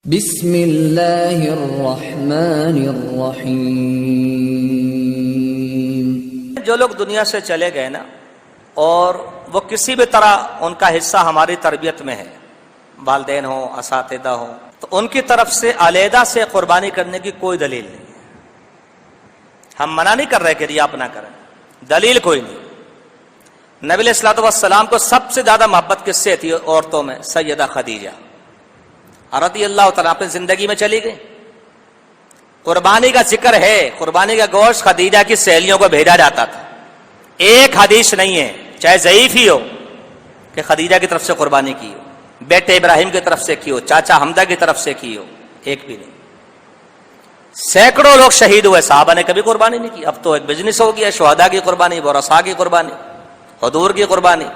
بسم اللہ الرحمن الرحیم۔ جو لوگ دنیا سے چلے گئے نا اور وہ کسی بھی طرح ان کا حصہ ہماری تربیت میں ہے، والدین ہوں، اساتذہ ہوں، تو ان کی طرف سے علیحدہ سے قربانی کرنے کی کوئی دلیل نہیں ہے۔ ہم منع نہیں کر رہے کہ ریا نہ کریں، دلیل کوئی نہیں۔ نبی علیہ الصلوۃ والسلام کو سب سے زیادہ محبت کس سے تھی عورتوں میں؟ سیدہ خدیجہ رضی اللہ تعالیٰ اپنی زندگی میں چلی گئی۔ قربانی کا ذکر ہے، قربانی کا گوشت خدیجہ کی سہیلیوں کو بھیجا جاتا تھا۔ ایک حدیث نہیں ہے، چاہے ضعیف ہی ہو، کہ خدیجہ کی طرف سے قربانی کی ہو، بیٹے ابراہیم کی طرف سے کی ہو، چاچا حمزہ کی طرف سے کی ہو، ایک بھی نہیں۔ سینکڑوں لوگ شہید ہوئے، صحابہ نے کبھی قربانی نہیں کی۔ اب تو ایک بزنس ہو گیا، شہداء کی قربانی، ورثاء کی قربانی، حضور کی قربانی،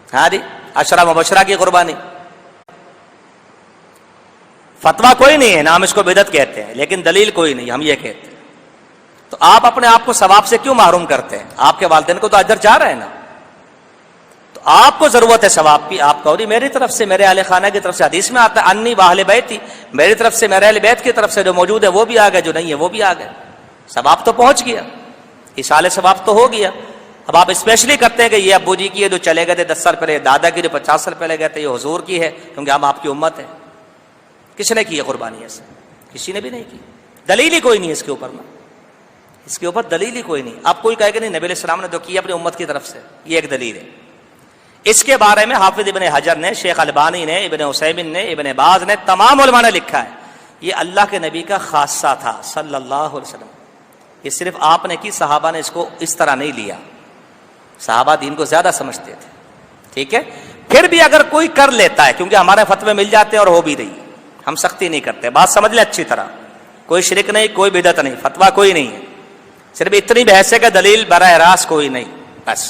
ہاں جی، عشرہ مبشرہ کی قربانی۔ فتویٰ کوئی نہیں ہے، نام اس کو بدعت کہتے ہیں، لیکن دلیل کوئی نہیں، ہم یہ کہتے ہیں۔ تو آپ اپنے آپ کو ثواب سے کیوں محروم کرتے ہیں؟ آپ کے والدین کو تو اجر جا رہے ہیں نا، تو آپ کو ضرورت ہے ثواب کی۔ آپ کہو میری طرف سے، میرے اہل خانہ کی طرف سے، حدیث میں آتا ہے انی واہل بیتی، میری طرف سے، میرے اہل بیت کی طرف سے جو موجود ہے وہ بھی آ گئے، جو نہیں ہے وہ بھی آ گئے، ثواب تو پہنچ گیا، ایصال ثواب تو ہو گیا۔ اب آپ اسپیشلی کرتے ہیں کہ یہ ابو جی کی ہے جو چلے گئے تھے 10 سال پہلے، دادا کی جو 50 سال پہلے گئے تھے، یہ حضور کی ہے کیونکہ ہم آپ کی امت ہیں۔ کس نے کی ہے قربانی ایسے؟ کسی نے بھی نہیں کی، دلیل ہی کوئی نہیں اس کے اوپر میں، اس کے اوپر دلیل ہی کوئی نہیں۔ اب کوئی کہے کہ نہیں نبی علیہ السلام نے تو کی اپنی امت کی طرف سے، یہ ایک دلیل ہے۔ اس کے بارے میں حافظ ابن حجر نے، شیخ البانی نے، ابن عثیمین نے، ابن باز نے، تمام علماء نے لکھا ہے یہ اللہ کے نبی کا خاصہ تھا صلی اللہ علیہ وسلم، یہ صرف آپ نے کی، صحابہ نے اس کو اس طرح نہیں لیا، صحابہ دین کو زیادہ سمجھتے تھے، ٹھیک ہے۔ پھر بھی اگر کوئی کر لیتا ہے، کیونکہ ہمارے فتوے مل جاتے ہیں اور ہو بھی رہی ہے، ہم سختی نہیں کرتے، بات سمجھ لیں اچھی طرح، کوئی شرک نہیں، کوئی بدعت نہیں، فتویٰ کوئی نہیں ہے، صرف اتنی بحث ہے کہ دلیل براہ راست کوئی نہیں، بس۔